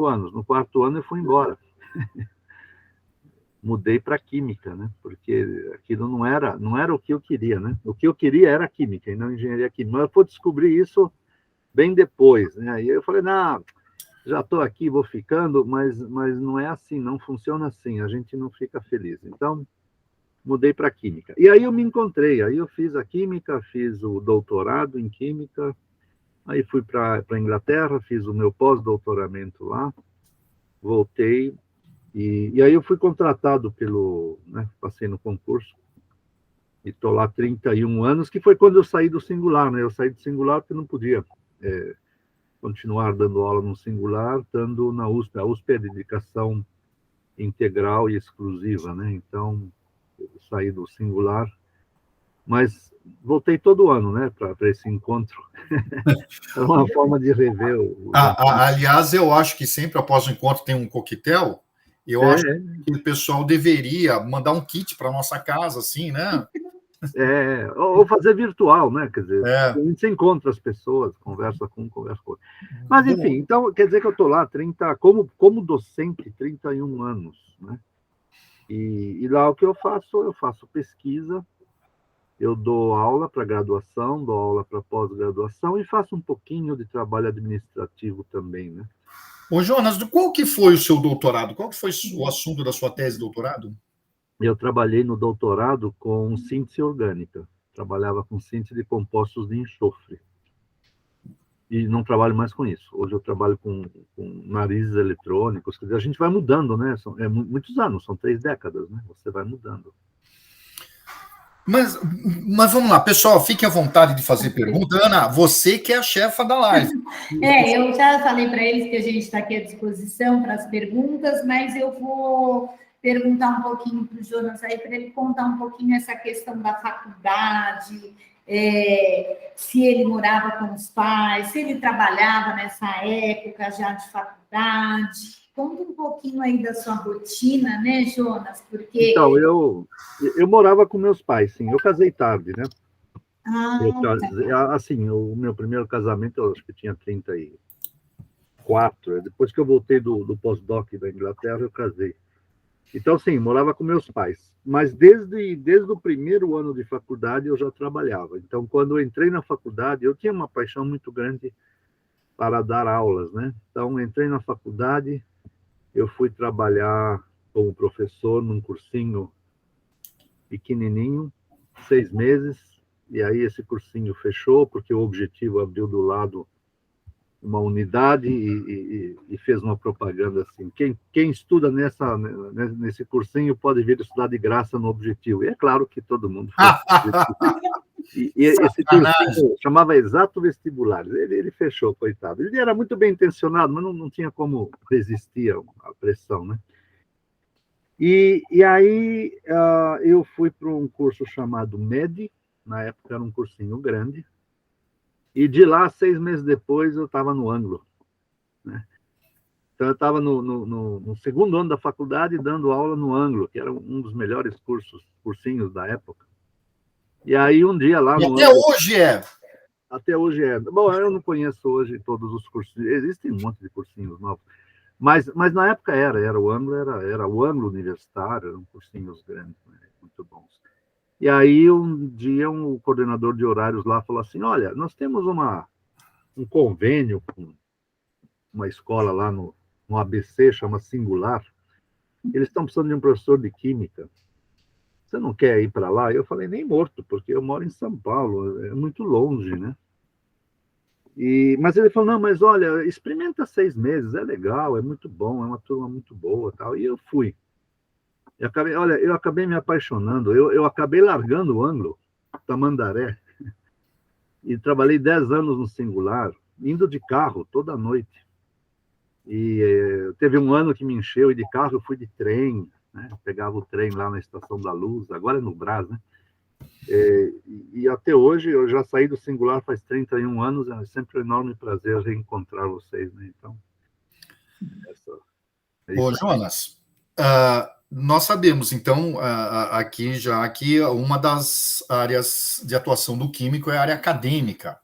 anos. No quarto ano eu fui embora. Mudei para química, né? Porque aquilo não era o que eu queria, né? O que eu queria era química e não engenharia química. Mas eu fui descobrir isso bem depois, né? Aí eu falei, não, já estou aqui, vou ficando, mas não é assim, não funciona assim, a gente não fica feliz. Então, mudei para química. E aí eu me encontrei, aí eu fiz a química, fiz o doutorado em química, aí fui para a Inglaterra, fiz o meu pós-doutoramento lá, voltei, e aí eu fui contratado né, passei no concurso, e estou lá 31 anos, que foi quando eu saí do singular, né? Eu saí do singular porque não podia continuar dando aula no singular, estando na USP. A USP é dedicação integral e exclusiva, né? Então, eu saí do singular, mas voltei todo ano, né, para esse encontro. É uma forma de rever aliás, eu acho que sempre após o encontro tem um coquetel. Eu acho que o pessoal deveria mandar um kit para nossa casa, assim, né? Ou fazer virtual, né? Quer dizer, a gente se encontra as pessoas, conversa com. Mas, enfim, então, quer dizer que eu estou lá como docente, 31 anos, né? E lá o que eu faço pesquisa, eu dou aula para graduação, dou aula para pós-graduação e faço um pouquinho de trabalho administrativo também, né? Ô, Jonas, qual que foi o seu doutorado? Qual que foi o assunto da sua tese de doutorado? Eu trabalhei no doutorado com síntese orgânica. Trabalhava com síntese de compostos de enxofre. E não trabalho mais com isso. Hoje eu trabalho com narizes eletrônicos. Quer dizer, a gente vai mudando, né? São muitos anos, são 3 décadas, né? Você vai mudando. Mas vamos lá, pessoal, fique à vontade de fazer pergunta. Ana, você que é a chefa da live. Eu já falei para eles que a gente está aqui à disposição para as perguntas, mas eu vou perguntar um pouquinho para o Jonas aí, para ele contar um pouquinho essa questão da faculdade, se ele morava com os pais, se ele trabalhava nessa época já de faculdade. Conta um pouquinho aí da sua rotina, né, Jonas? Porque... Então, eu morava com meus pais, sim. Eu casei tarde, né? Assim, o meu primeiro casamento, eu acho que tinha 34. Depois que eu voltei do pós-doc da Inglaterra, eu casei. Então, sim, morava com meus pais. Mas desde o primeiro ano de faculdade, eu já trabalhava. Então, quando eu entrei na faculdade, eu tinha uma paixão muito grande para dar aulas, né? Então, entrei na faculdade, eu fui trabalhar como professor num cursinho pequenininho, 6 meses, e aí esse cursinho fechou, porque o Objetivo abriu do lado uma unidade e fez uma propaganda assim, quem estuda nesse cursinho pode vir estudar de graça no Objetivo. E é claro que todo mundo foi. E esse cursinho chamava Exato Vestibular. Ele fechou, coitado. Ele era muito bem intencionado, mas não tinha como resistir à pressão, né? E aí eu fui para um curso chamado MED, na época era um cursinho grande, e de lá, 6 meses depois, eu estava no Anglo, né? Então, eu estava no segundo ano da faculdade dando aula no Anglo, que era um dos melhores cursinhos da época. E aí, um dia lá no Anglo... hoje é? Até hoje é. Bom, eu não conheço hoje todos os cursinhos, existem um monte de cursinhos novos. Mas na época era o Anglo, era o Anglo universitário, eram cursinhos grandes, né? Muito bons. E aí, um dia, o coordenador de horários lá falou assim, olha, nós temos um convênio com uma escola lá no ABC, chama Singular, eles estão precisando de um professor de química. Você não quer ir para lá? Eu falei, nem morto, porque eu moro em São Paulo, é muito longe, né? Mas ele falou, não, mas olha, experimenta 6 meses, é legal, é muito bom, é uma turma muito boa, tal. E eu fui. Eu acabei me apaixonando, eu acabei largando o Anglo, Tamandaré, e trabalhei 10 anos no Singular, indo de carro toda noite. E teve um ano que me encheu, e de carro eu fui de trem, né? Eu pegava o trem lá na Estação da Luz, agora é no Brás, né? E até hoje, eu já saí do Singular faz 31 anos, é sempre um enorme prazer reencontrar vocês, né? Então, Ô, Jonas, nós sabemos, então, aqui já que uma das áreas de atuação do químico é a área acadêmica.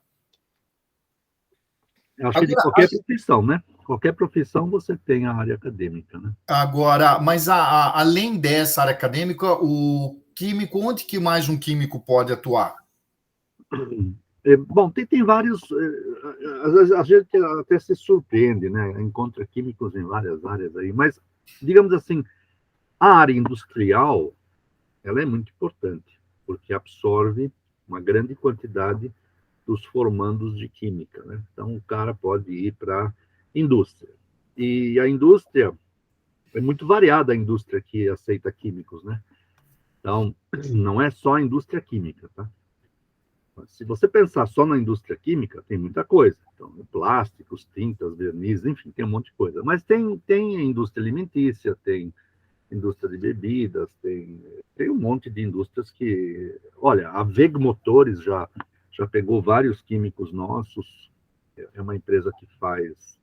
Acho que de qualquer profissão, né? Qualquer profissão você tem a área acadêmica, né? Agora, mas além dessa área acadêmica, o químico, onde que mais um químico pode atuar? Bom, tem vários. Às vezes a gente até se surpreende, né? Encontra químicos em várias áreas aí, mas, digamos assim, a área industrial, ela é muito importante, porque absorve uma grande quantidade dos formandos de química, né? Então, o cara pode ir para a indústria. E a indústria, é muito variada a indústria que aceita químicos, né? Então, não é só a indústria química, tá? Se você pensar só na indústria química, tem muita coisa. Então, plásticos, tintas, vernizes, enfim, tem um monte de coisa. Mas tem a indústria alimentícia, tem indústria de bebidas, tem um monte de indústrias que... Olha, a WEG Motores já pegou vários químicos nossos, é uma empresa que faz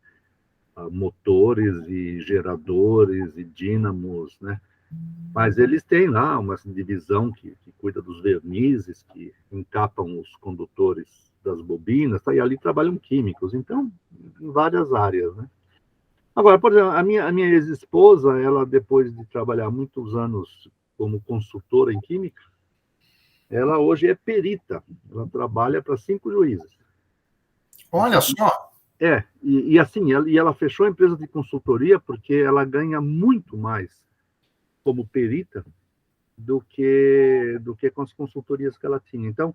motores e geradores e dínamos, né? Mas eles têm lá uma divisão que cuida dos vernizes, que encapam os condutores das bobinas, tá? E ali trabalham químicos, então, em várias áreas, né? Agora, por exemplo, a minha ex-esposa, ela, depois de trabalhar muitos anos como consultora em química, ela hoje é perita, ela trabalha para 5 juízes. Olha só! E assim, ela fechou a empresa de consultoria porque ela ganha muito mais como perita do que com as consultorias que ela tinha. Então,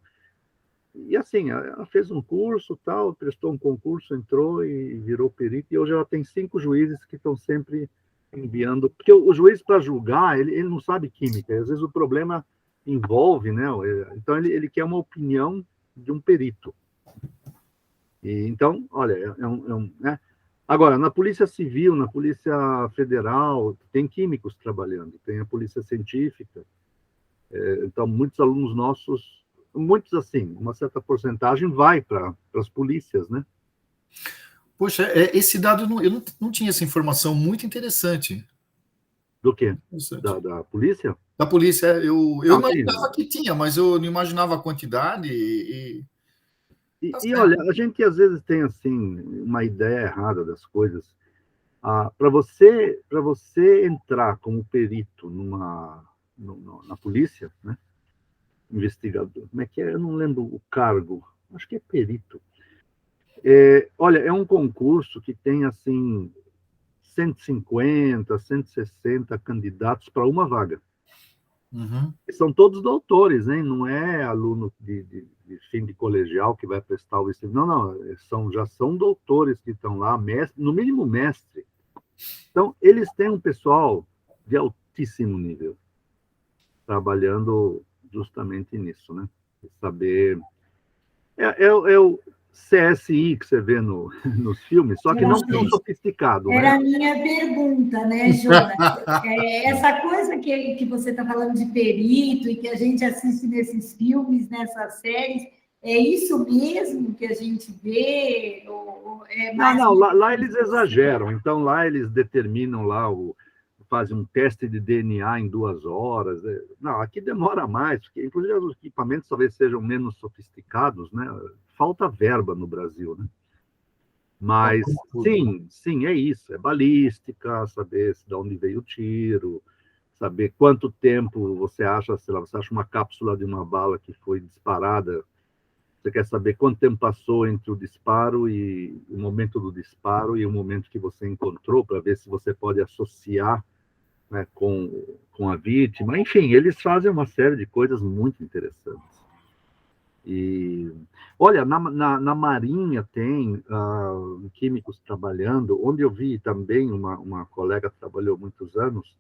e assim, ela fez um curso, tal, prestou um concurso, entrou e virou perita, e hoje ela tem 5 juízes que estão sempre enviando, porque o juiz, para julgar, ele não sabe química, às vezes o problema envolve, né? Então ele quer uma opinião de um perito. E, então, olha, né? Agora, na Polícia Civil, na Polícia Federal, tem químicos trabalhando, tem a Polícia Científica. Então, muitos alunos nossos, muitos assim, uma certa porcentagem vai para as polícias, né? Poxa, esse dado, eu não tinha essa informação, muito interessante. Do quê? Da polícia? Da polícia, eu imaginava que tinha, mas eu não imaginava a quantidade E olha, a gente às vezes tem assim uma ideia errada das coisas. Para você entrar como perito na polícia, né? Investigador, como é que é? Eu não lembro o cargo. Acho que é perito. Olha, é um concurso que tem assim 150, 160 candidatos para uma vaga. Uhum. São todos doutores, hein? Não é aluno de fim de colegial que vai prestar o vestibular. Não, já são doutores que estão lá, mestre, no mínimo mestre. Então, eles têm um pessoal de altíssimo nível trabalhando justamente nisso, né? Saber... É o CSI que você vê nos filmes, só que não tão sofisticado. Era a minha pergunta, né, Jonas? Essa coisa que você está falando de perito e que a gente assiste nesses filmes, nessas séries, é isso mesmo que a gente vê? Ou é mais não, lá eles exageram. Então, lá eles determinam fazem um teste de DNA em 2 horas. Não, aqui demora mais, porque inclusive os equipamentos talvez sejam menos sofisticados, né? Falta verba no Brasil, né? Mas sim, é isso, é balística, saber de onde veio o tiro, saber quanto tempo você acha, sei lá, você acha uma cápsula de uma bala que foi disparada, você quer saber quanto tempo passou entre o disparo e o momento do disparo e o momento que você encontrou, para ver se você pode associar, né, com a vítima. Enfim, eles fazem uma série de coisas muito interessantes. E, olha, na Marinha tem químicos trabalhando, onde eu vi também uma colega que trabalhou muitos anos,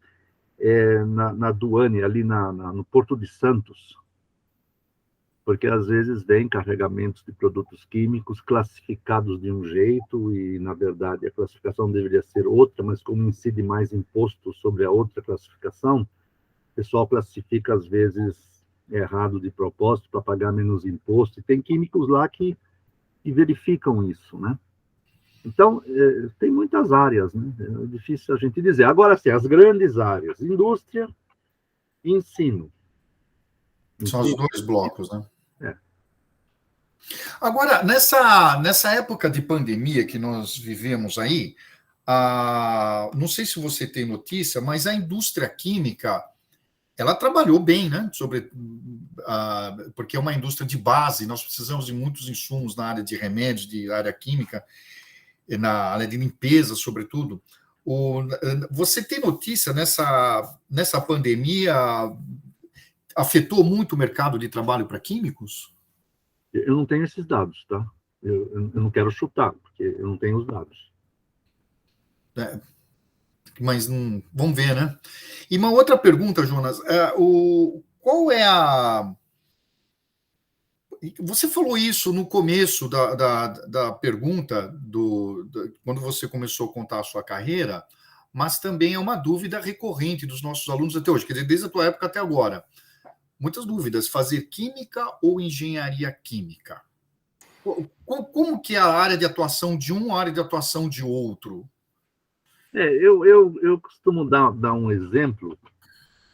na Duane, ali no Porto de Santos, porque às vezes vem carregamentos de produtos químicos classificados de um jeito e, na verdade, a classificação deveria ser outra, mas como incide mais imposto sobre a outra classificação, o pessoal classifica, às vezes, errado de propósito para pagar menos imposto. E tem químicos lá que verificam isso, né? Então, tem muitas áreas, né? É difícil a gente dizer. Agora, sim, as grandes áreas, indústria e ensino. São os 2 blocos, né? Agora, nessa época de pandemia que nós vivemos aí, não sei se você tem notícia, mas a indústria química, ela trabalhou bem, né? Porque é uma indústria de base, nós precisamos de muitos insumos na área de remédios, de área química, na área de limpeza, sobretudo. Você tem notícia nessa pandemia afetou muito o mercado de trabalho para químicos? Eu não tenho esses dados, tá? Eu não quero chutar, porque eu não tenho os dados. Mas vamos ver, né? E uma outra pergunta, Jonas, qual é a... Você falou isso no começo da pergunta, quando você começou a contar a sua carreira, mas também é uma dúvida recorrente dos nossos alunos até hoje, quer dizer, desde a tua época até agora. Muitas dúvidas, fazer química ou engenharia química? Como que é a área de atuação de um, a área de atuação de outro? Eu costumo dar um exemplo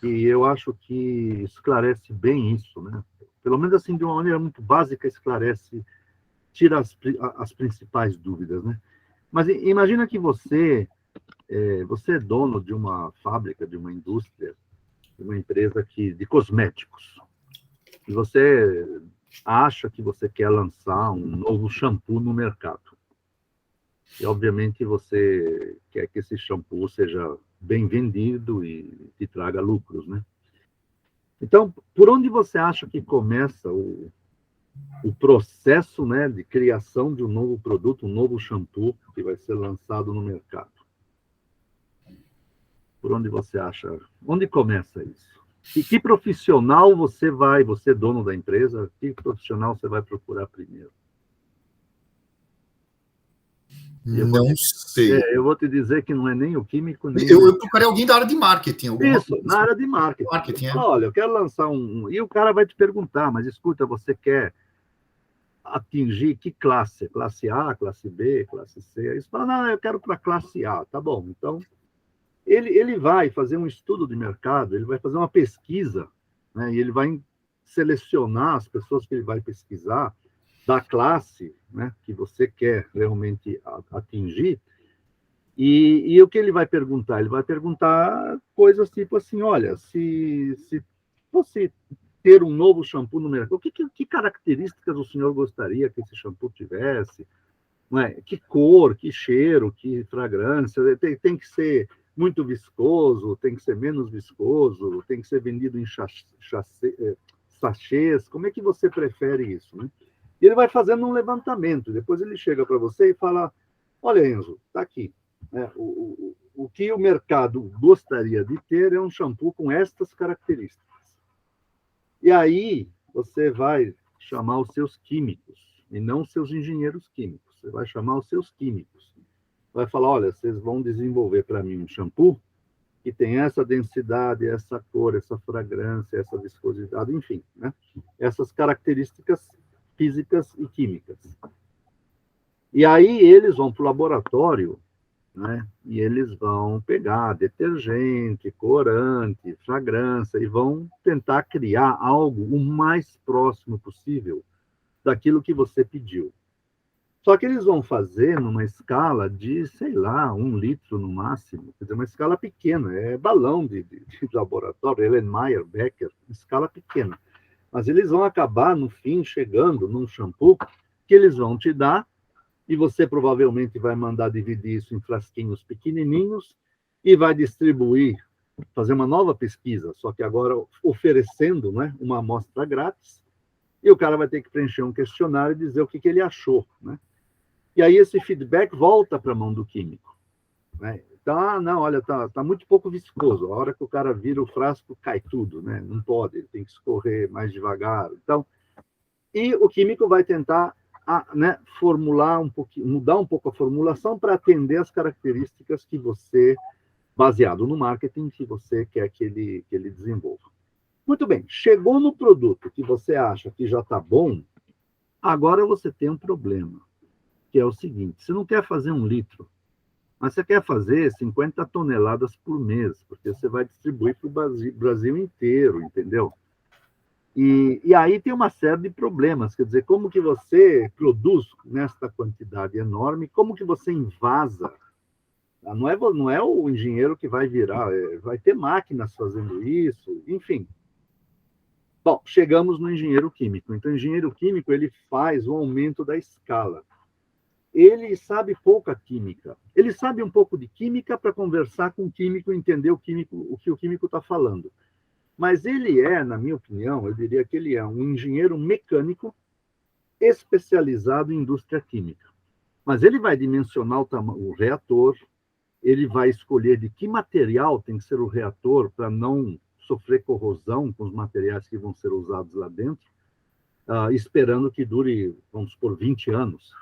e eu acho que esclarece bem isso, né? Pelo menos assim, de uma maneira muito básica, esclarece, tira as principais dúvidas, né? Mas imagina que você é dono de uma fábrica, de uma indústria, de uma empresa de cosméticos. E você acha que você quer lançar um novo shampoo no mercado. E, obviamente, você quer que esse shampoo seja bem vendido e te traga lucros, né? Então, por onde você acha que começa o processo, né, de criação de um novo produto, um novo shampoo que vai ser lançado no mercado? Por onde você acha? Onde começa isso? Que profissional você é dono da empresa, que profissional você vai procurar primeiro? Não sei. Eu vou te dizer que não é nem o químico, nem Eu procurei alguém da área de marketing. Isso, na área de marketing. Olha, eu quero lançar E o cara vai te perguntar, mas escuta, você quer atingir que classe? Classe A, classe B, classe C? Aí você fala, não, eu quero para classe A. Tá bom, então ele vai fazer um estudo de mercado, ele vai fazer uma pesquisa, né, e ele vai selecionar as pessoas que ele vai pesquisar da classe, né, que você quer realmente atingir, e o que ele vai perguntar? Ele vai perguntar coisas tipo assim, olha, se fosse ter um novo shampoo no mercado, que características o senhor gostaria que esse shampoo tivesse? Não é? Que cor, que cheiro, que fragrância, tem que ser muito viscoso, tem que ser menos viscoso, tem que ser vendido em sachês, como é que você prefere isso, né? E ele vai fazendo um levantamento, depois ele chega para você e fala, olha, Enzo, está aqui, né? O que o mercado gostaria de ter é um shampoo com estas características. E aí você vai chamar os seus químicos, e não os seus engenheiros químicos, você vai chamar os seus químicos. Vai falar, olha, vocês vão desenvolver para mim um shampoo que tem essa densidade, essa cor, essa fragrância, essa viscosidade, enfim, né? Essas características físicas e químicas. E aí eles vão para o laboratório, né? E eles vão pegar detergente, corante, fragrância e vão tentar criar algo o mais próximo possível daquilo que você pediu. Só que eles vão fazer numa escala de, sei lá, 1 litro no máximo. Quer dizer, uma escala pequena. É balão de laboratório, Erlenmeyer, Becker, escala pequena. Mas eles vão acabar, no fim, chegando num shampoo que eles vão te dar e você provavelmente vai mandar dividir isso em frasquinhos pequenininhos e vai distribuir, fazer uma nova pesquisa, só que agora oferecendo, né, uma amostra grátis, e o cara vai ter que preencher um questionário e dizer o que ele achou, né? E aí esse feedback volta para a mão do químico, né? Então, não, olha, tá muito pouco viscoso. A hora que o cara vira o frasco, cai tudo, né? Não pode, ele tem que escorrer mais devagar. Então, e o químico vai tentar, né, formular um pouquinho, mudar um pouco a formulação para atender as características que você, baseado no marketing, que você quer que ele desenvolva. Muito bem, chegou no produto que você acha que já está bom, agora você tem um problema, que é o seguinte, você não quer fazer 1 litro, mas você quer fazer 50 toneladas por mês, porque você vai distribuir para o Brasil inteiro, entendeu? E aí tem uma série de problemas, quer dizer, como que você produz nesta quantidade enorme, como que você invasa? Não é o engenheiro que vai virar, vai ter máquinas fazendo isso, enfim. Bom, chegamos no engenheiro químico. Então, o engenheiro químico, ele faz o aumento da escala. Ele sabe pouca química. Ele sabe um pouco de química para conversar com o químico, entender o que o químico está falando. Mas ele é, na minha opinião, eu diria que ele é um engenheiro mecânico especializado em indústria química. Mas ele vai dimensionar o reator, ele vai escolher de que material tem que ser o reator para não sofrer corrosão com os materiais que vão ser usados lá dentro, esperando que dure, vamos supor, 20 anos.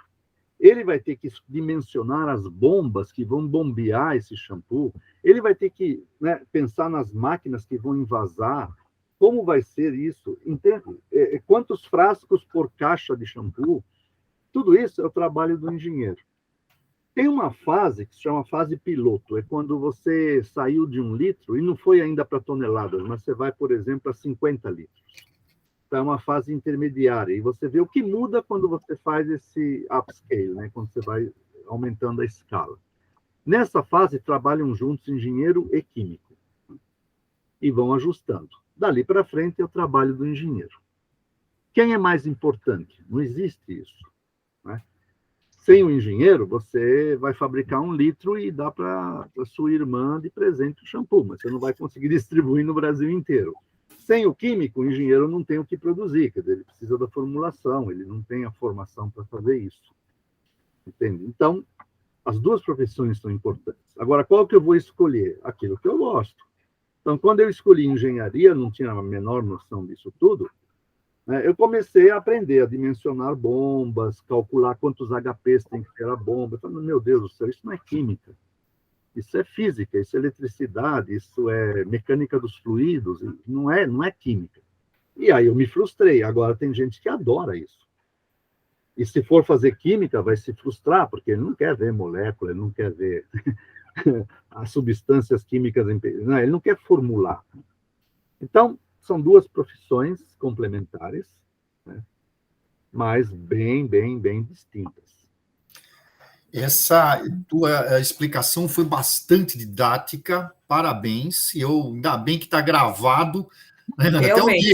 Ele vai ter que dimensionar as bombas que vão bombear esse shampoo, ele vai ter que, né, pensar nas máquinas que vão envasar, como vai ser isso, entende? Quantos frascos por caixa de shampoo, tudo isso é o trabalho do engenheiro. Tem uma fase que se chama fase piloto, é quando você saiu de 1 litro e não foi ainda para toneladas, mas você vai, por exemplo, a 50 litros. Então, é uma fase intermediária, e você vê o que muda quando você faz esse upscale, né? Quando você vai aumentando a escala. Nessa fase, trabalham juntos engenheiro e químico, e vão ajustando. Dali para frente, é o trabalho do engenheiro. Quem é mais importante? Não existe isso, né? Sem o engenheiro, você vai fabricar 1 litro e dá para a sua irmã de presente o shampoo, mas você não vai conseguir distribuir no Brasil inteiro. Sem o químico, o engenheiro não tem o que produzir, quer dizer, ele precisa da formulação, ele não tem a formação para fazer isso. Entende? Então, as duas profissões são importantes. Agora, qual que eu vou escolher? Aquilo que eu gosto. Então, quando eu escolhi engenharia, não tinha a menor noção disso tudo, né, eu comecei a aprender a dimensionar bombas, calcular quantos HPs tem que ter a bomba. Eu falei, meu Deus do céu, isso não é química. Isso é física, isso é eletricidade, isso é mecânica dos fluidos, não é química. E aí eu me frustrei. Agora tem gente que adora isso. E se for fazer química, vai se frustrar, porque ele não quer ver molécula, ele não quer ver as substâncias químicas, não, ele não quer formular. Então, são duas profissões complementares, né? Mas bem distintas. Essa tua explicação foi bastante didática, parabéns. Ainda bem que está gravado, né? Até o dia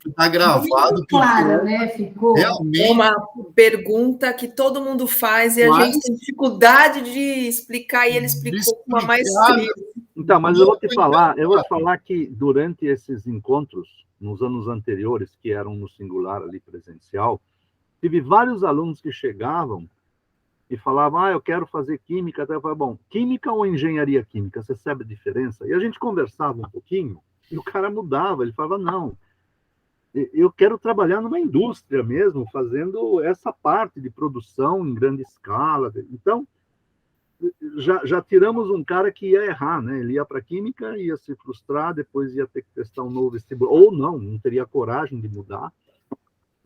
que está gravado. Claro, né? Ficou. Realmente. É uma pergunta que todo mundo faz e a gente tem dificuldade de explicar, e ele explicou com uma maestria. Então, mas eu vou te falar que durante esses encontros, nos anos anteriores, que eram no singular ali presencial, tive vários alunos que chegavam e falavam, eu quero fazer química. Até eu falava, bom, química ou engenharia química? Você sabe a diferença? E a gente conversava um pouquinho, e o cara mudava, ele falava, não, eu quero trabalhar numa indústria mesmo, fazendo essa parte de produção em grande escala. Então, já tiramos um cara que ia errar, né? Ele ia para química, ia se frustrar, depois ia ter que testar um novo vestibular, ou não teria coragem de mudar.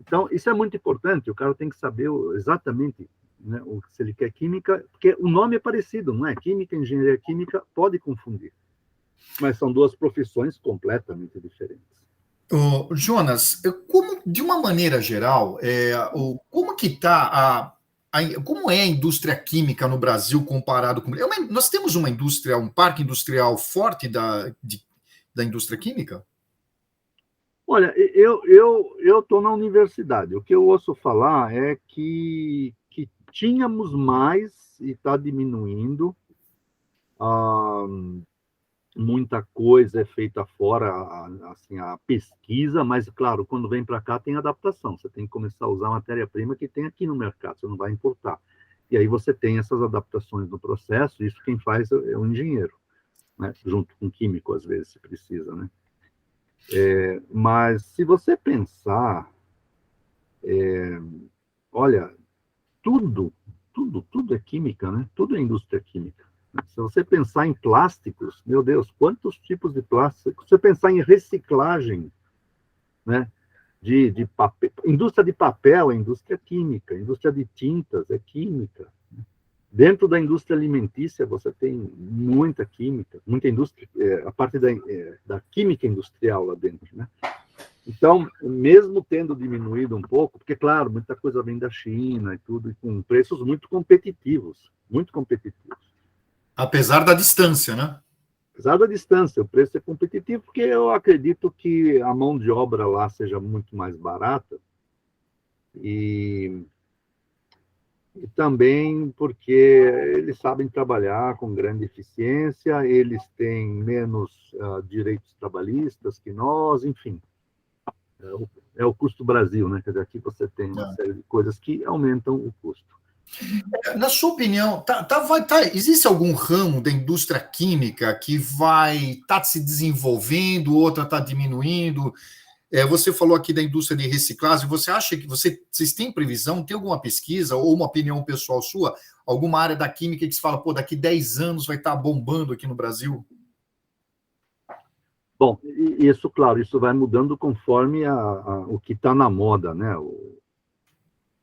Então, isso é muito importante, o cara tem que saber exatamente, né, se ele quer química, porque o nome é parecido, não é? Química, engenharia química, pode confundir. Mas são duas profissões completamente diferentes. Jonas, de uma maneira geral, como que está como é a indústria química no Brasil comparado com... Nós temos uma indústria, um parque industrial forte da indústria química? Olha, eu estou na universidade. O que eu ouço falar é que tínhamos mais e está diminuindo. Muita coisa é feita fora, assim, a pesquisa, mas, claro, quando vem para cá tem adaptação. Você tem que começar a usar a matéria-prima que tem aqui no mercado, você não vai importar. E aí você tem essas adaptações no processo, isso quem faz é o engenheiro, né? Junto com o químico, às vezes, se precisa, né? Mas se você pensar, olha, tudo é química, né? Tudo é indústria química. Se você pensar em plásticos, meu Deus, quantos tipos de plástico? Se você pensar em reciclagem, né? De papel, indústria de papel é indústria química, indústria de tintas é química. Dentro da indústria alimentícia, você tem muita química, muita indústria, a parte da química industrial lá dentro, né? Então, mesmo tendo diminuído um pouco, porque, claro, muita coisa vem da China e tudo, e com preços muito competitivos, muito competitivos. Apesar da distância, né? Apesar da distância, o preço é competitivo, porque eu acredito que a mão de obra lá seja muito mais barata, e também porque eles sabem trabalhar com grande eficiência, eles têm menos direitos trabalhistas que nós, enfim. É o custo Brasil, né? Quer dizer, aqui você tem uma série de coisas que aumentam o custo. Na sua opinião, existe algum ramo da indústria química que vai estar se desenvolvendo, outra está diminuindo? Você falou aqui da indústria de reciclagem, você acha que vocês têm previsão, tem alguma pesquisa ou uma opinião pessoal sua, alguma área da química que se fala, pô, daqui 10 anos vai estar bombando aqui no Brasil? Bom, isso, claro, isso vai mudando conforme o que está na moda, né?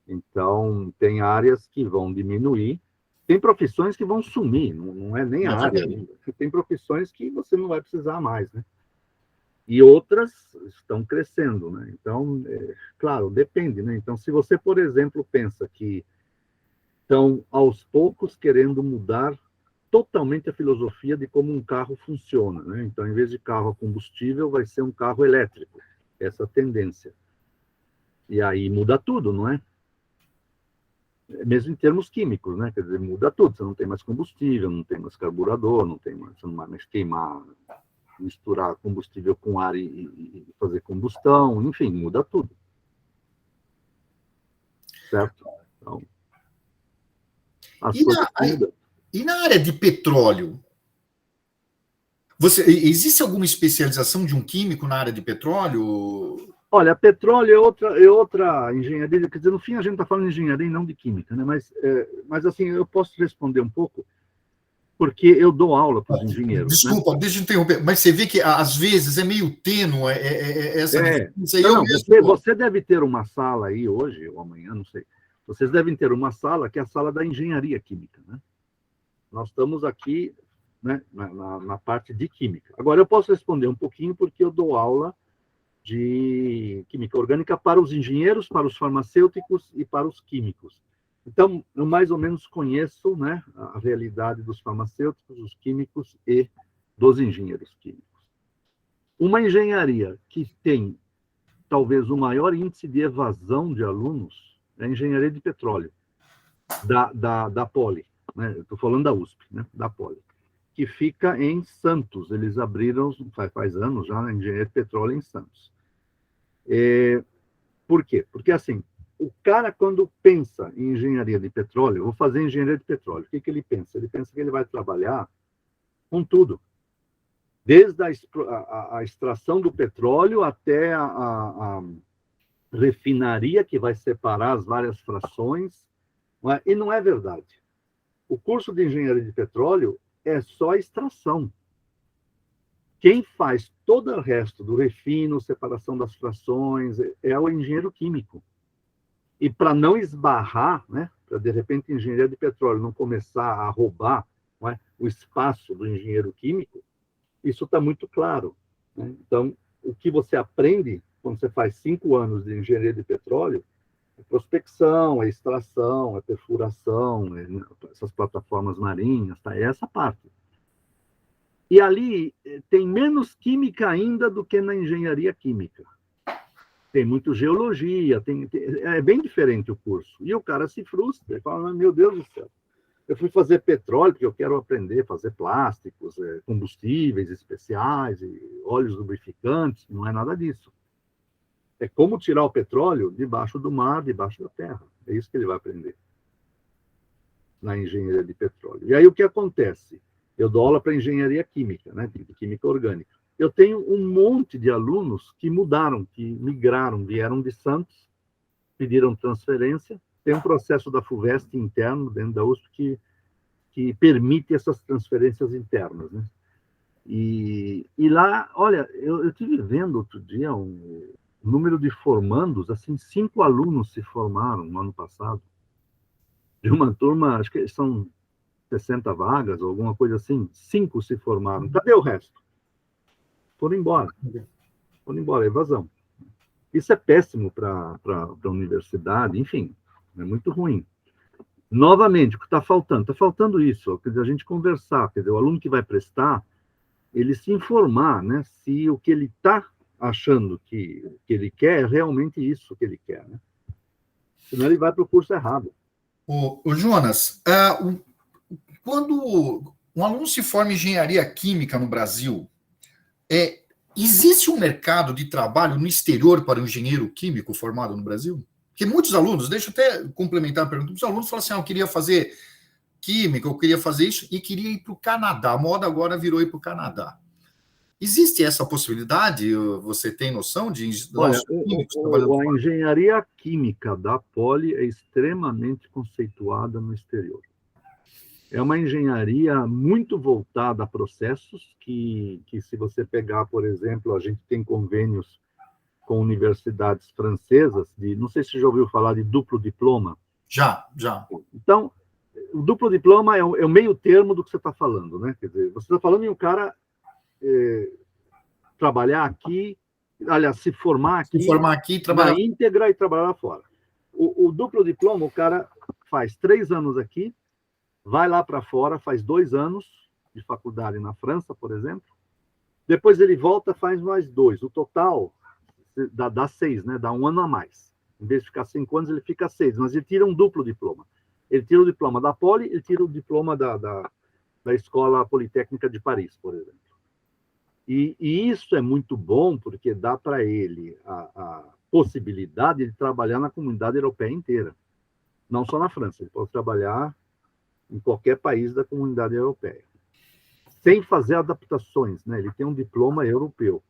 Então, tem áreas que vão diminuir, tem profissões que vão sumir, não é nem a área ainda. Tem profissões que você não vai precisar mais, né? E outras estão crescendo, né? Então, claro, depende, né? Então, se você, por exemplo, pensa que estão, aos poucos, querendo mudar totalmente a filosofia de como um carro funciona, né? Então, em vez de carro a combustível, vai ser um carro elétrico. Essa tendência. E aí muda tudo, não é? Mesmo em termos químicos, né? Quer dizer, muda tudo. Você não tem mais combustível, não tem mais carburador, você não vai mais queimar, misturar combustível com ar e fazer combustão, enfim, muda tudo. Certo? Então, e na área de petróleo? Existe alguma especialização de um químico na área de petróleo? Olha, petróleo é outra engenharia, quer dizer, no fim a gente está falando de engenharia e não de química, né? Mas assim, eu posso responder um pouco, porque eu dou aula para os engenheiros. Desculpa, deixa eu interromper, mas você vê que às vezes é meio tênue essa diferença. Não, você deve ter uma sala aí hoje, ou amanhã, não sei. Vocês devem ter uma sala que é a sala da engenharia química, né? Nós estamos aqui, né, na parte de química. Agora, eu posso responder um pouquinho, porque eu dou aula de química orgânica para os engenheiros, para os farmacêuticos e para os químicos. Então, eu mais ou menos conheço, né, a realidade dos farmacêuticos, dos químicos e dos engenheiros químicos. Uma engenharia que tem talvez o maior índice de evasão de alunos é a engenharia de petróleo, da Poli, né? Eu estou falando da USP, né, da Poli, que fica em Santos. Eles abriram, faz anos já, a engenharia de petróleo em Santos. Por quê? Porque, assim, o cara, quando pensa em engenharia de petróleo, eu vou fazer engenharia de petróleo, o que ele pensa? Ele pensa que ele vai trabalhar com tudo. Desde a extração do petróleo até a refinaria, que vai separar as várias frações. E não é verdade. O curso de engenharia de petróleo é só extração. Quem faz todo o resto do refino, separação das frações, é o engenheiro químico. E para não esbarrar, né, para de repente a engenharia de petróleo não começar a roubar, não é, o espaço do engenheiro químico, isso está muito claro, né? Então, o que você aprende quando você faz 5 anos de engenharia de petróleo é prospecção, é extração, é perfuração, essas plataformas marinhas, tá? É essa parte. E ali tem menos química ainda do que na engenharia química. Tem muito geologia, é bem diferente o curso. E o cara se frustra, ele fala, meu Deus do céu, eu fui fazer petróleo porque eu quero aprender a fazer plásticos, combustíveis especiais, óleos lubrificantes, não é nada disso. É como tirar o petróleo debaixo do mar, debaixo da terra. É isso que ele vai aprender na engenharia de petróleo. E aí o que acontece? Eu dou aula para engenharia química, né, de química orgânica. Eu tenho um monte de alunos que mudaram, que migraram, vieram de Santos, pediram transferência. Tem um processo da FUVEST interno, dentro da USP, que permite essas transferências internas, né? E lá, olha, eu estive vendo outro dia um número de formandos, assim, 5 alunos se formaram no ano passado, de uma turma, acho que são 60 vagas, ou alguma coisa assim, 5 se formaram. Cadê o resto? Foram embora, evasão. Isso é péssimo para a universidade, enfim, é muito ruim. Novamente, o que está faltando? Está faltando isso, quer dizer, a gente conversar, quer dizer, o aluno que vai prestar, ele se informar, né, se o que ele está achando que ele quer é realmente isso que ele quer, né? Senão ele vai para o curso errado. O Jonas, quando um aluno se forma em engenharia química no Brasil, existe um mercado de trabalho no exterior para um engenheiro químico formado no Brasil? Porque muitos alunos, deixa eu até complementar a pergunta, muitos alunos falam assim, eu queria fazer química, eu queria fazer isso, e queria ir para o Canadá. A moda agora virou ir para o Canadá. Existe essa possibilidade? Você tem noção de Olha, químicos trabalhando a fora? engenharia química da Poli é extremamente conceituada no exterior. É uma engenharia muito voltada a processos que se você pegar, por exemplo, a gente tem convênios com universidades francesas, não sei se você já ouviu falar de duplo diploma. Já. Então, o duplo diploma é o meio termo do que você está falando, né? Quer dizer, você está falando em um cara trabalhar aqui, aliás, se formar aqui, trabalhar na íntegra e trabalhar lá fora. O duplo diploma, o cara faz 3 anos aqui, vai lá para fora, faz 2 anos de faculdade na França, por exemplo, depois ele volta, faz mais 2. O total dá 6, né? Dá 1 ano a mais. Em vez de ficar 5 anos, ele fica 6, mas ele tira um duplo diploma. Ele tira o diploma da Poli, ele tira o diploma da Escola Politécnica de Paris, por exemplo. E isso é muito bom, porque dá para ele a possibilidade de trabalhar na comunidade europeia inteira. Não só na França, ele pode trabalhar em qualquer país da comunidade europeia. Sem fazer adaptações, né? Ele tem um diploma europeu.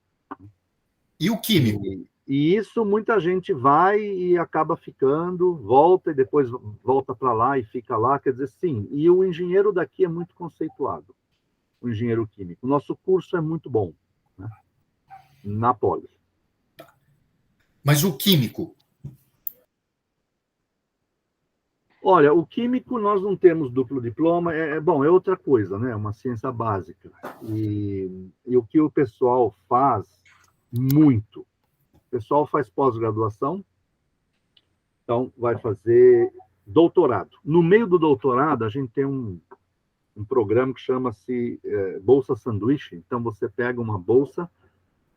E o químico? E isso muita gente vai e acaba ficando, volta e depois volta para lá e fica lá. Quer dizer, sim. E o engenheiro daqui é muito conceituado, o engenheiro químico. O nosso curso é muito bom, né? Na Poli. Mas o químico? Olha, o químico nós não temos duplo diploma, é outra coisa, né? É uma ciência básica. E o que o pessoal faz muito, o pessoal faz pós-graduação, então vai fazer doutorado. No meio do doutorado, a gente tem um programa que chama-se Bolsa Sanduíche. Então, você pega uma bolsa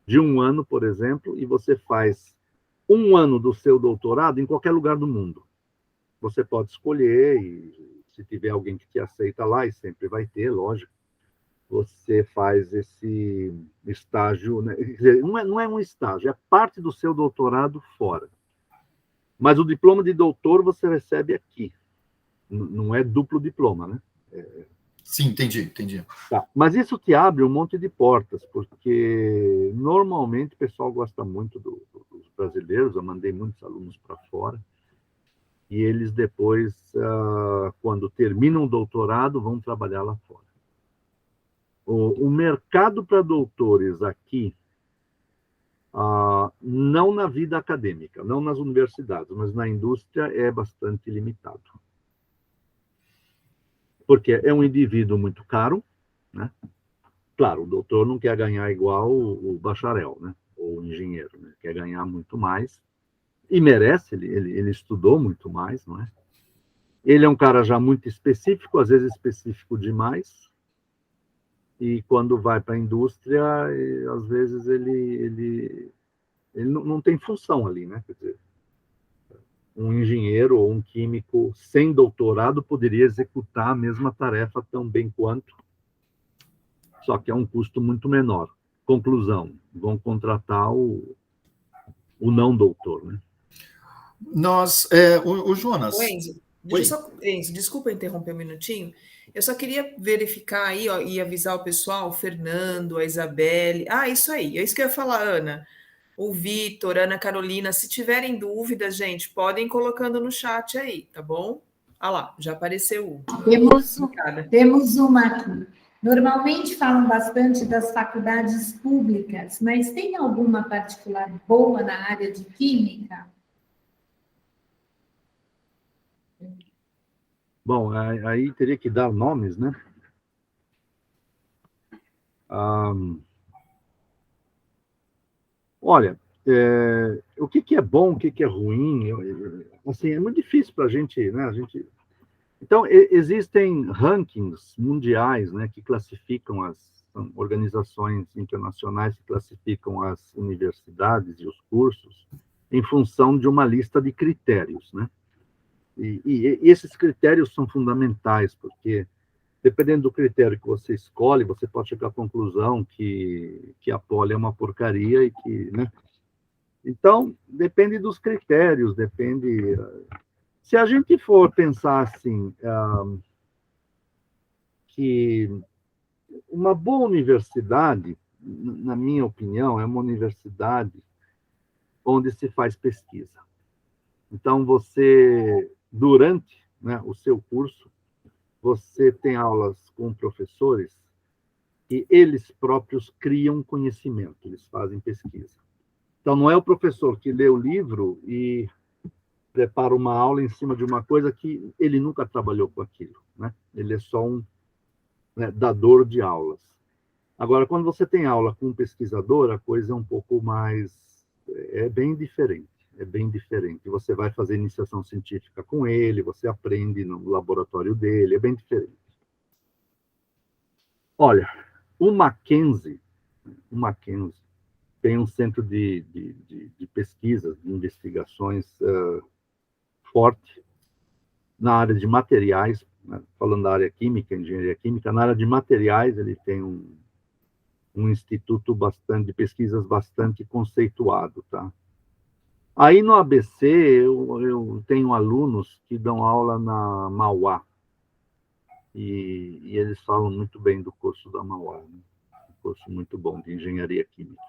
de 1 ano, por exemplo, e você faz 1 ano do seu doutorado em qualquer lugar do mundo. Você pode escolher, e se tiver alguém que te aceita lá, e sempre vai ter, lógico, você faz esse estágio, né? Quer dizer, não é um estágio, é parte do seu doutorado fora. Mas o diploma de doutor você recebe aqui, não é duplo diploma, né? Sim, entendi. Tá. Mas isso te abre um monte de portas, porque normalmente o pessoal gosta muito dos brasileiros, eu mandei muitos alunos para fora, e eles depois, quando terminam o doutorado, vão trabalhar lá fora. O mercado para doutores aqui, não na vida acadêmica, não nas universidades, mas na indústria é bastante limitado. Porque é um indivíduo muito caro, né? Claro, o doutor não quer ganhar igual o bacharel, né? Ou o engenheiro, né? Quer ganhar muito mais, e merece, ele estudou muito mais, não é? Ele é um cara já muito específico, às vezes específico demais, e quando vai para a indústria, às vezes ele não tem função ali, né? Quer dizer, um engenheiro ou um químico sem doutorado poderia executar a mesma tarefa tão bem quanto, só que é um custo muito menor. Conclusão, vão contratar o não doutor, né? O Jonas. Enzo, desculpa interromper um minutinho. Eu só queria verificar aí, ó, e avisar o pessoal, o Fernando, a Isabelle. Isso aí, é isso que eu ia falar, Ana. O Vitor, Ana Carolina, se tiverem dúvidas, gente, podem ir colocando no chat aí, tá bom? Lá, já apareceu. Temos uma aqui. Normalmente falam bastante das faculdades públicas, mas tem alguma particular boa na área de química? Bom, aí teria que dar nomes, né? Olha, o que é bom, o que é ruim, assim, é muito difícil para a gente, né? Então, existem rankings mundiais, né, que classificam são organizações internacionais que classificam as universidades e os cursos em função de uma lista de critérios, né? E esses critérios são fundamentais, porque dependendo do critério que você escolhe, você pode chegar à conclusão que a poli é uma porcaria e que, né? Então, depende dos critérios, depende. Se a gente for pensar assim, que uma boa universidade, na minha opinião, é uma universidade onde se faz pesquisa. Então, durante, né, o seu curso, você tem aulas com professores e eles próprios criam conhecimento, eles fazem pesquisa. Então, não é o professor que lê o livro e prepara uma aula em cima de uma coisa que ele nunca trabalhou com aquilo, né? Ele é só um, né, dador de aulas. Agora, quando você tem aula com um pesquisador, a coisa é um pouco mais... é bem diferente. É bem diferente. Você vai fazer iniciação científica com ele, você aprende no laboratório dele, é bem diferente. Olha, o Mackenzie tem um centro de pesquisas, de investigações forte na área de materiais, né? Falando da área química, engenharia química, na área de materiais ele tem um instituto de pesquisas bastante conceituado, tá? Aí no ABC eu tenho alunos que dão aula na Mauá e eles falam muito bem do curso da Mauá, né? Um curso muito bom de engenharia química.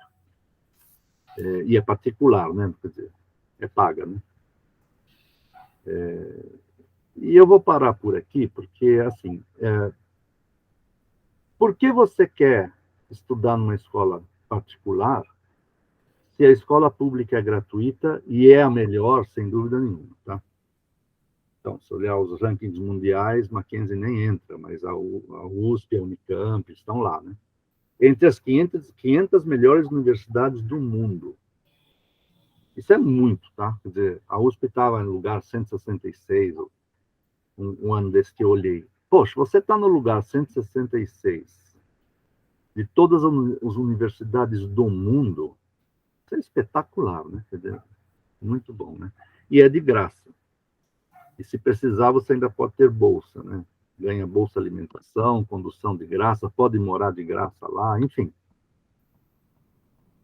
E é particular, né? Quer dizer, é paga, né? E eu vou parar por aqui, porque, assim, por que você quer estudar numa escola particular se a escola pública é gratuita e é a melhor, sem dúvida nenhuma, tá? Então, se olhar os rankings mundiais, Mackenzie nem entra, mas a USP, a Unicamp estão lá, né? Entre as 500 melhores universidades do mundo. Isso é muito, tá? Quer dizer, a USP estava no lugar 166, um ano desse que eu olhei. Poxa, você está no lugar 166 de todas as universidades do mundo, isso é espetacular, né? Quer dizer, muito bom, né? E é de graça. E se precisar, você ainda pode ter bolsa, né? Ganha bolsa alimentação, condução de graça, pode morar de graça lá, enfim.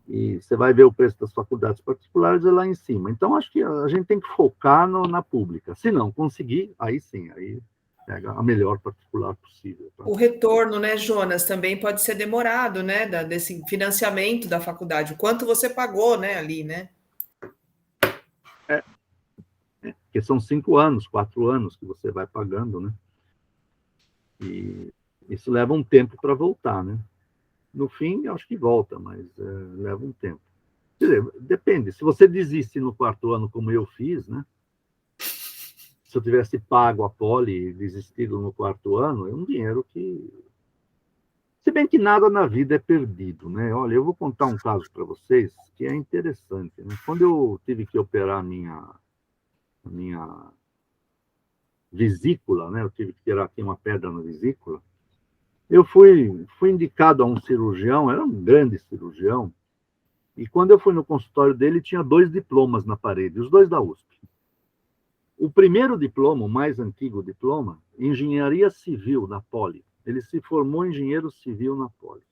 E você vai ver o preço das faculdades particulares é lá em cima. Então, acho que a gente tem que focar na pública. Se não conseguir, aí sim, aí pega a melhor particular possível. Tá? O retorno, né, Jonas, também pode ser demorado, né, desse financiamento da faculdade. O quanto você pagou, né, ali, né? Porque são 5 anos, 4 anos que você vai pagando, né? E isso leva um tempo para voltar, né? No fim, acho que volta, mas leva um tempo. Quer dizer, depende. Se você desiste no 4º ano, como eu fiz, né? Se eu tivesse pago a poli e desistido no 4º ano, é um dinheiro que... Se bem que nada na vida é perdido, né? Olha, eu vou contar um caso para vocês que é interessante, né? Quando eu tive que operar a minha vesícula, né? Eu tive que tirar aqui uma pedra na vesícula. Eu fui indicado a um cirurgião, era um grande cirurgião, e quando eu fui no consultório dele, tinha 2 diplomas na parede, os 2 da USP. O primeiro diploma, o mais antigo diploma, engenharia civil na Poli. Ele se formou engenheiro civil na Poli.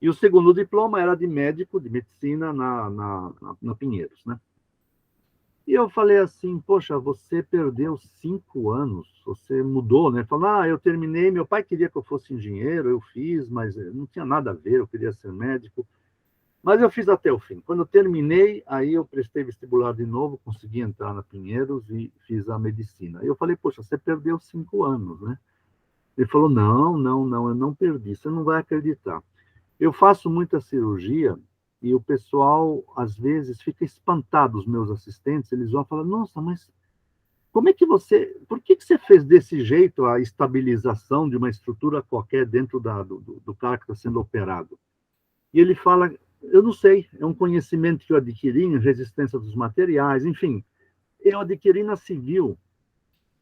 E o segundo diploma era de médico, de medicina na Pinheiros, né? E eu falei assim, poxa, você perdeu 5 anos, você mudou, né? Falou, eu terminei, meu pai queria que eu fosse engenheiro, eu fiz, mas não tinha nada a ver, eu queria ser médico. Mas eu fiz até o fim. Quando eu terminei, aí eu prestei vestibular de novo, consegui entrar na Pinheiros e fiz a medicina. Aí eu falei, poxa, você perdeu 5 anos, né? Ele falou, não, eu não perdi, você não vai acreditar. Eu faço muita cirurgia, e o pessoal, às vezes, fica espantado, os meus assistentes, eles vão falar, nossa, mas como é que por que você fez desse jeito a estabilização de uma estrutura qualquer dentro do cara que está sendo operado? E ele fala, Eu não sei, é um conhecimento que eu adquiri em resistência dos materiais, enfim, eu adquiri na civil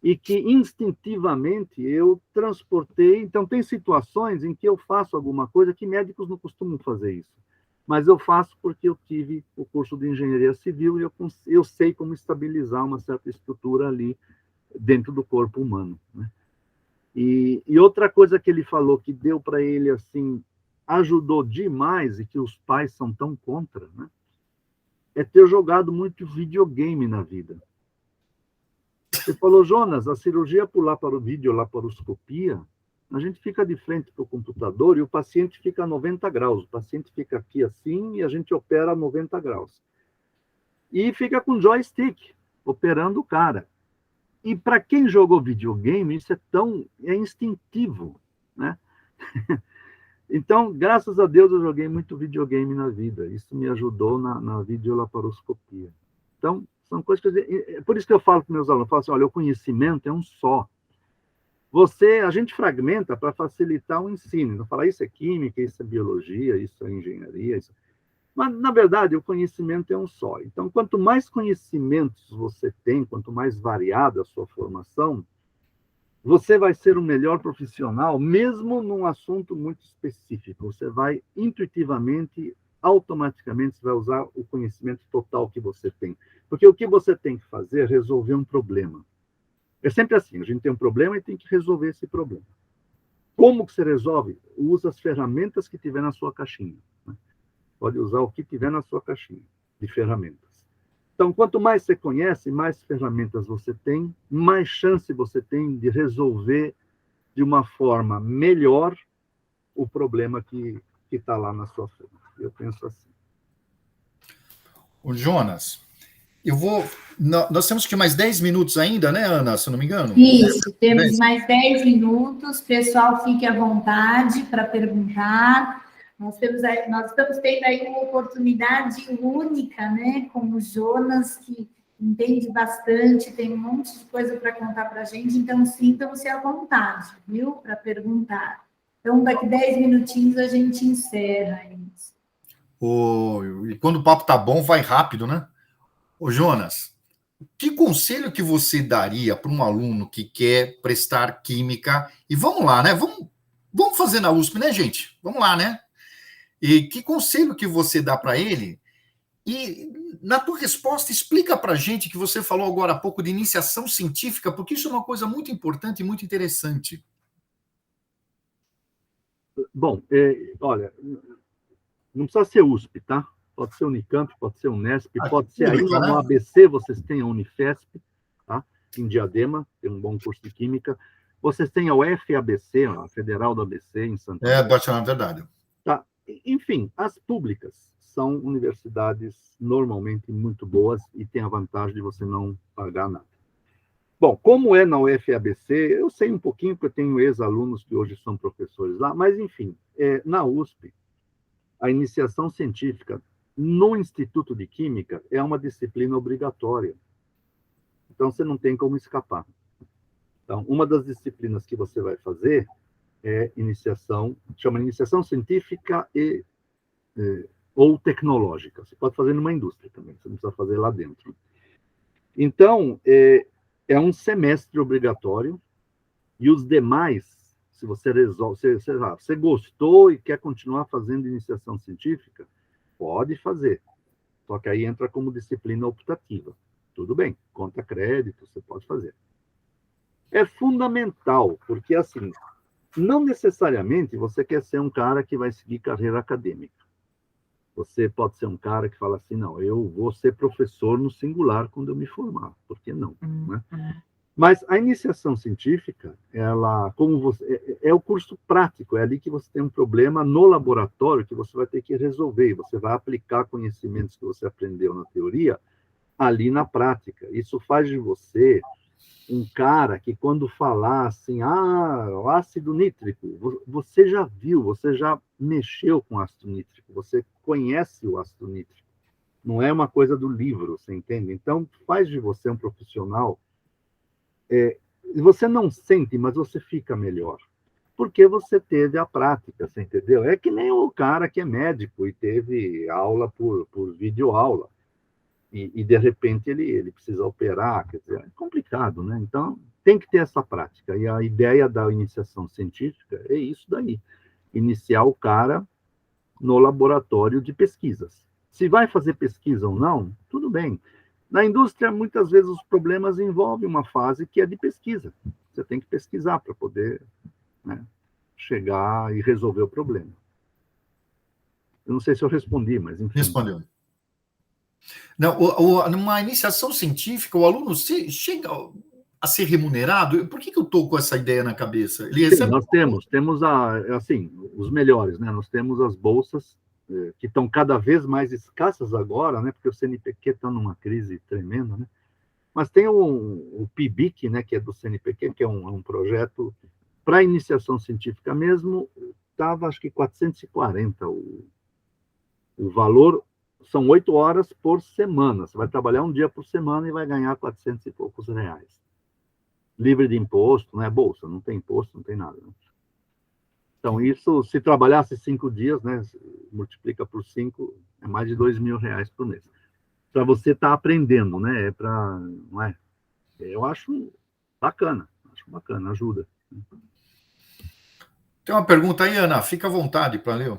e que instintivamente eu transportei. Então, tem situações em que eu faço alguma coisa que médicos não costumam fazer isso, mas eu faço porque eu tive o curso de engenharia civil e eu sei como estabilizar uma certa estrutura ali dentro do corpo humano, né? E outra coisa que ele falou que deu para ele, assim, ajudou demais, e que os pais são tão contra, né? É ter jogado muito videogame na vida. Você falou, Jonas, a cirurgia por laparoscopia, a gente fica de frente para o computador e o paciente fica a 90 graus. O paciente fica aqui assim e a gente opera a 90 graus. E fica com joystick, operando o cara. E para quem jogou videogame, isso é instintivo, né? Então, graças a Deus, eu joguei muito videogame na vida. Isso me ajudou na videolaparoscopia. Então, são coisas que é por isso que eu falo para meus alunos, eu falo assim, olha, o conhecimento é um só. A gente fragmenta para facilitar o ensino. Então, fala, isso é química, isso é biologia, isso é engenharia, isso... Mas, na verdade, o conhecimento é um só. Então, quanto mais conhecimentos você tem, quanto mais variada a sua formação, você vai ser um melhor profissional, mesmo num assunto muito específico. Você vai intuitivamente, automaticamente, você vai usar o conhecimento total que você tem. Porque o que você tem que fazer é resolver um problema. É sempre assim, a gente tem um problema e tem que resolver esse problema. Como que você resolve? Usa as ferramentas que tiver na sua caixinha, né? Pode usar o que tiver na sua caixinha de ferramentas. Então, quanto mais você conhece, mais ferramentas você tem, mais chance você tem de resolver de uma forma melhor o problema que está lá na sua frente. Eu penso assim. O Jonas, nós temos que mais 10 minutos ainda, né, Ana, se eu não me engano? Isso, temos mais 10 minutos. Pessoal, fique à vontade para perguntar. Nós estamos tendo aí uma oportunidade única, né, com o Jonas, que entende bastante, tem um monte de coisa para contar para a gente, então sintam-se à vontade, viu, para perguntar. Então, daqui 10 minutinhos a gente encerra isso. E quando o papo tá bom, vai rápido, né? Ô, Jonas, que conselho que você daria para um aluno que quer prestar química? E vamos lá, né? Vamos fazer na USP, né, gente? Vamos lá, né? E que conselho que você dá para ele? E, na tua resposta, explica para a gente que você falou agora há pouco de iniciação científica, porque isso é uma coisa muito importante e muito interessante. Bom, olha, não precisa ser USP, tá? Pode ser Unicamp, pode ser Unesp, pode ser aí no ABC, vocês têm a Unifesp, tá? Em Diadema, tem um bom curso de Química. Vocês têm a UFABC, a Federal do ABC, em Santa Maria. É verdade. Tá. Enfim, as públicas são universidades normalmente muito boas e têm a vantagem de você não pagar nada. Bom, como é na UFABC, eu sei um pouquinho, porque eu tenho ex-alunos que hoje são professores lá, mas, enfim, na USP, a iniciação científica no Instituto de Química é uma disciplina obrigatória. Então, você não tem como escapar. Então, uma das disciplinas que você vai fazer é chama iniciação científica ou tecnológica. Você pode fazer numa indústria também, você não precisa fazer lá dentro. Então, é um semestre obrigatório, e os demais, se você resolve, você gostou e quer continuar fazendo iniciação científica, pode fazer. Só que aí entra como disciplina optativa. Tudo bem, conta crédito, você pode fazer. É fundamental, porque assim, não necessariamente você quer ser um cara que vai seguir carreira acadêmica. Você pode ser um cara que fala assim, não, eu vou ser professor no singular quando eu me formar. Por que não? Né? Mas a iniciação científica, ela, como você, é o curso prático, é ali que você tem um problema no laboratório que você vai ter que resolver. Você vai aplicar conhecimentos que você aprendeu na teoria ali na prática. Isso faz de você um cara que, quando falar assim, o ácido nítrico, você já viu, você já mexeu com ácido nítrico, você conhece o ácido nítrico. Não é uma coisa do livro, você entende? Então, faz de você um profissional. Você não sente, mas você fica melhor. porque você teve a prática, você entendeu? É que nem o cara que é médico e teve aula por videoaula, e de repente ele precisa operar, quer dizer, é complicado, né? Então, tem que ter essa prática. E a ideia da iniciação científica é isso daí, iniciar o cara no laboratório de pesquisas. Se vai fazer pesquisa ou não, tudo bem. Na indústria, muitas vezes, os problemas envolvem uma fase que é de pesquisa. Você tem que pesquisar para poder, né, chegar e resolver o problema. Eu não sei se eu respondi, mas enfim. Respondeu. Não, numa iniciação científica, o aluno chega a ser remunerado? Por que eu estou com essa ideia na cabeça? Ele recebe... Sim, nós temos assim, os melhores, né? Nós temos as bolsas que estão cada vez mais escassas agora, né? Porque o CNPq está numa crise tremenda, né? Mas tem o PIBIC, né? Que é do CNPq, que é um projeto para iniciação científica mesmo, estava acho que 440 o valor. São 8 horas por semana. Você vai trabalhar um dia por semana e vai ganhar 400 e poucos reais. Livre de imposto, não é bolsa, não tem imposto, não tem nada. Né? Então, isso, se trabalhasse 5 dias, né, multiplica por 5, é mais de R$2.000 por mês. Para você estar aprendendo, né? Não é? Eu acho bacana, ajuda. Tem uma pergunta aí, Ana, fica à vontade para ler.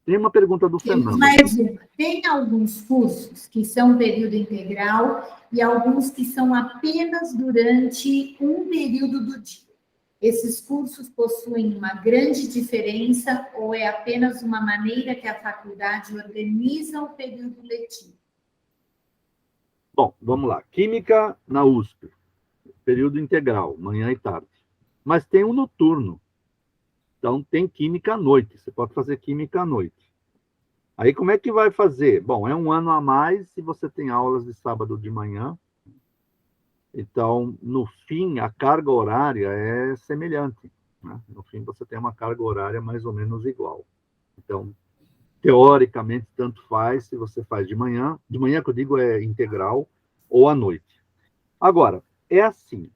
Tem uma pergunta do Fernando. Mas tem alguns cursos que são período integral e alguns que são apenas durante um período do dia. Esses cursos possuem uma grande diferença ou é apenas uma maneira que a faculdade organiza o período letivo? Bom, vamos lá. Química na USP, período integral, manhã e tarde. Mas tem um noturno. Então, tem química à noite. Você pode fazer química à noite. Aí, como é que vai fazer? Bom, é um ano a mais se você tem aulas de sábado de manhã. Então, no fim, a carga horária é semelhante. Né? No fim, você tem uma carga horária mais ou menos igual. Então, teoricamente, tanto faz se você faz de manhã que eu digo é integral, ou à noite. Agora, é assim.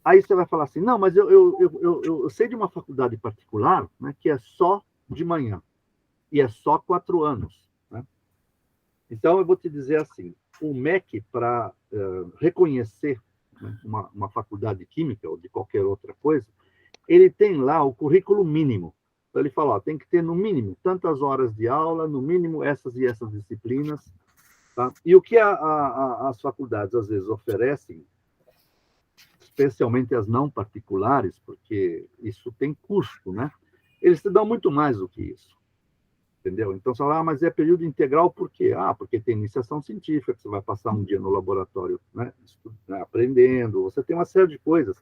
Aí você vai falar assim, não, mas eu sei de uma faculdade particular, né, que é só de manhã, e é só 4 anos. Né? Então, eu vou te dizer assim, o MEC, para reconhecer, né, uma faculdade de química ou de qualquer outra coisa, ele tem lá o currículo mínimo. Então, ele fala, ó, tem que ter, no mínimo, tantas horas de aula, no mínimo, essas e essas disciplinas. Tá? E o que as faculdades, às vezes, oferecem, especialmente as não particulares, porque isso tem custo, né? Eles te dão muito mais do que isso. Entendeu? Então, você fala, mas é período integral por quê? Porque tem iniciação científica, que você vai passar um dia no laboratório, né, aprendendo, você tem uma série de coisas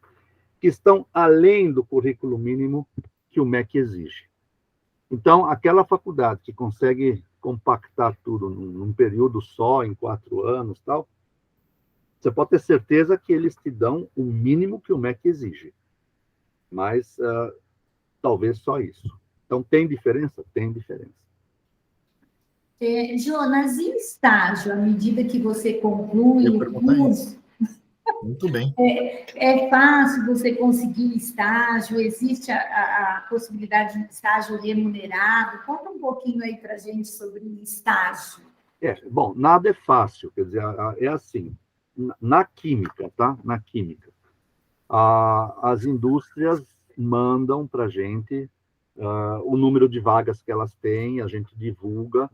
que estão além do currículo mínimo que o MEC exige. Então, aquela faculdade que consegue compactar tudo num período só, em 4 anos, tal, você pode ter certeza que eles te dão o mínimo que o MEC exige. Mas talvez só isso. Então, tem diferença? Tem diferença. Jonas, e o estágio, à medida que você conclui o curso? Muito bem. É fácil você conseguir estágio? Existe a possibilidade de um estágio remunerado? Conta um pouquinho aí para a gente sobre estágio. Bom, nada é fácil, quer dizer, é assim, na química, tá? Na química, as indústrias mandam para a gente o número de vagas que elas têm, a gente divulga,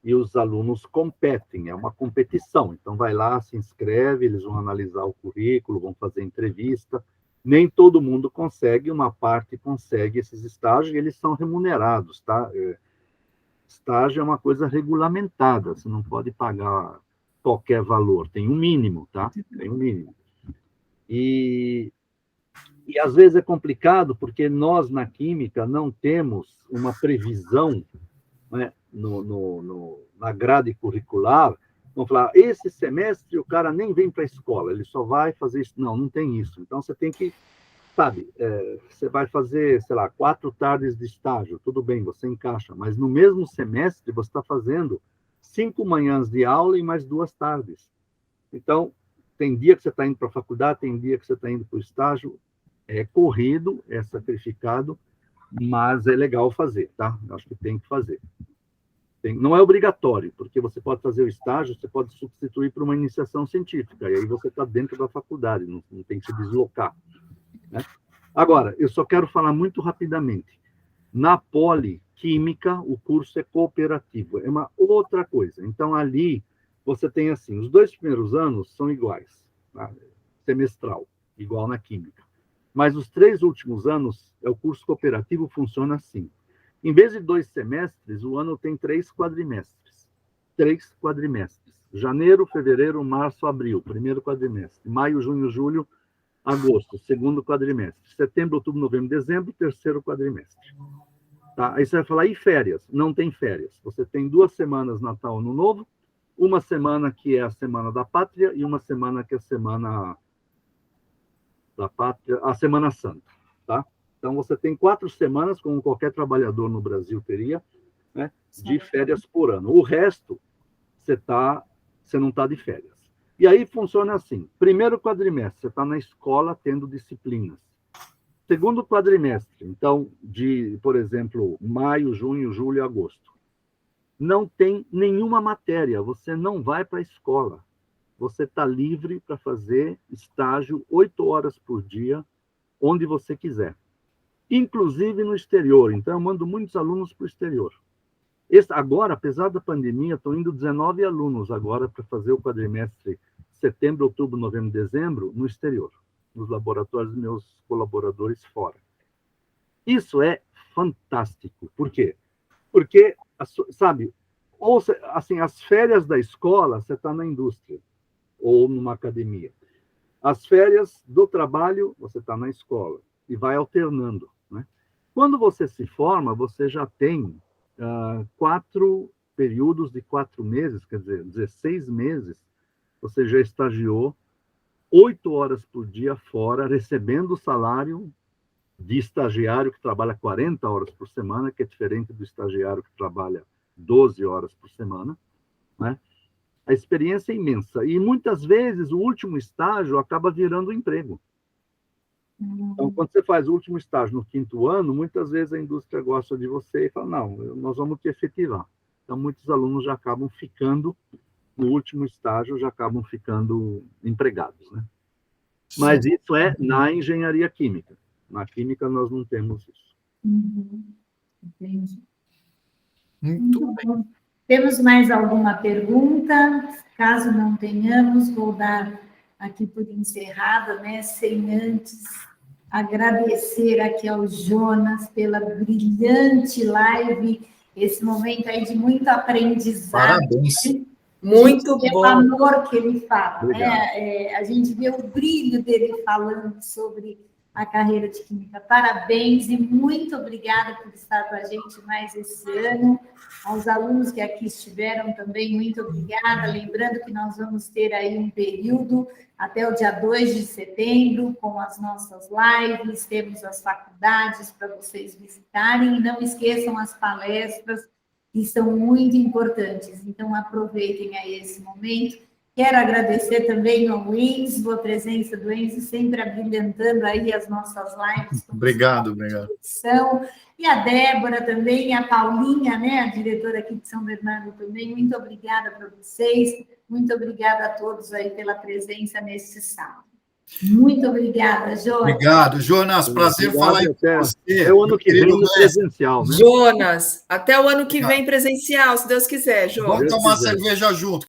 e os alunos competem, é uma competição. Então, vai lá, se inscreve, eles vão analisar o currículo, vão fazer entrevista. Nem todo mundo consegue, uma parte consegue esses estágios, e eles são remunerados, tá? Estágio é uma coisa regulamentada, você não pode pagar qualquer valor, tem um mínimo, tá? Tem um mínimo. E às vezes é complicado, porque nós, na química, não temos uma previsão, né, na grade curricular. Vamos falar, esse semestre o cara nem vem para a escola, ele só vai fazer isso. Não tem isso. Então, você tem que, sabe, você vai fazer, sei lá, 4 tardes de estágio, tudo bem, você encaixa, mas no mesmo semestre você está fazendo 5 manhãs de aula e mais 2 tardes. Então, tem dia que você está indo para a faculdade, tem dia que você está indo para o estágio, É corrido, é sacrificado, mas é legal fazer, tá? Eu acho que tem que fazer. Não é obrigatório, porque você pode fazer o estágio, você pode substituir por uma iniciação científica, e aí você está dentro da faculdade, não tem que se deslocar, né? Agora, eu só quero falar muito rapidamente. Na Poliquímica, o curso é cooperativo, é uma outra coisa. Então, ali, você tem assim, os 2 primeiros anos são iguais, tá? Semestral, igual na Química. Mas os 3 últimos anos, o curso cooperativo funciona assim. Em vez de 2 semestres, o ano tem 3 quadrimestres. 3 quadrimestres. Janeiro, fevereiro, março, abril, primeiro quadrimestre. Maio, junho, julho, agosto, segundo quadrimestre. Setembro, outubro, novembro, dezembro, terceiro quadrimestre. Tá? Aí você vai falar, e férias? Não tem férias. Você tem 2 semanas Natal, Ano Novo, uma semana que é a Semana da Pátria e uma semana que é a Semana da Pátria, a Semana Santa, tá? Então, você tem 4 semanas, como qualquer trabalhador no Brasil teria, né, de férias por ano. O resto, você não está de férias. E aí funciona assim. Primeiro quadrimestre, você está na escola tendo disciplinas. Segundo quadrimestre, então, por exemplo, maio, junho, julho e agosto. Não tem nenhuma matéria, você não vai para a escola. Você está livre para fazer estágio 8 horas por dia, onde você quiser. Inclusive no exterior. Então, eu mando muitos alunos para o exterior. Agora, apesar da pandemia, estão indo 19 alunos agora para fazer o quadrimestre setembro, outubro, novembro, dezembro, no exterior, nos laboratórios dos meus colaboradores fora. Isso é fantástico. Por quê? Porque, sabe, assim, as férias da escola, você está na indústria ou numa academia. As férias do trabalho, você está na escola e vai alternando, né? Quando você se forma, você já tem 4 períodos de 4 meses, quer dizer, 16 meses, você já estagiou 8 horas por dia fora, recebendo o salário de estagiário que trabalha 40 horas por semana, que é diferente do estagiário que trabalha 12 horas por semana, né? A experiência é imensa. E muitas vezes o último estágio acaba virando emprego. Então, quando você faz o último estágio no 5º ano, muitas vezes a indústria gosta de você e fala, não, nós vamos te efetivar. Então, muitos alunos já acabam ficando, no último estágio, já acabam ficando empregados, né? Mas isso é na engenharia química. Na química, nós não temos isso. Entendi. Muito bem. Temos mais alguma pergunta? Caso não tenhamos, vou dar aqui por encerrada, né? Sem antes agradecer aqui ao Jonas pela brilhante live, esse momento aí de muito aprendizado. Parabéns. Muito bom. O amor que ele fala, né? A gente vê o brilho dele falando sobre a carreira de química. Parabéns e muito obrigada por estar com a gente mais esse ano. Aos alunos que aqui estiveram também, muito obrigada. Lembrando que nós vamos ter aí um período até o dia 2 de setembro com as nossas lives, temos as faculdades para vocês visitarem e não esqueçam as palestras que são muito importantes. Então, aproveitem aí esse momento. Quero agradecer também ao Enzo, a presença do Enzo, sempre abrilhantando aí as nossas lives. Obrigado. E a Débora também, e a Paulinha, né, a diretora aqui de São Bernardo também. Muito obrigada para vocês, muito obrigada a todos aí pela presença nesse sábado. Muito obrigada, Jonas. Obrigado, Jonas. Prazer falar com você. Até o ano que vem no presencial, né? Jonas, até o ano que vem presencial, se Deus quiser, Jonas. Vamos tomar cerveja junto.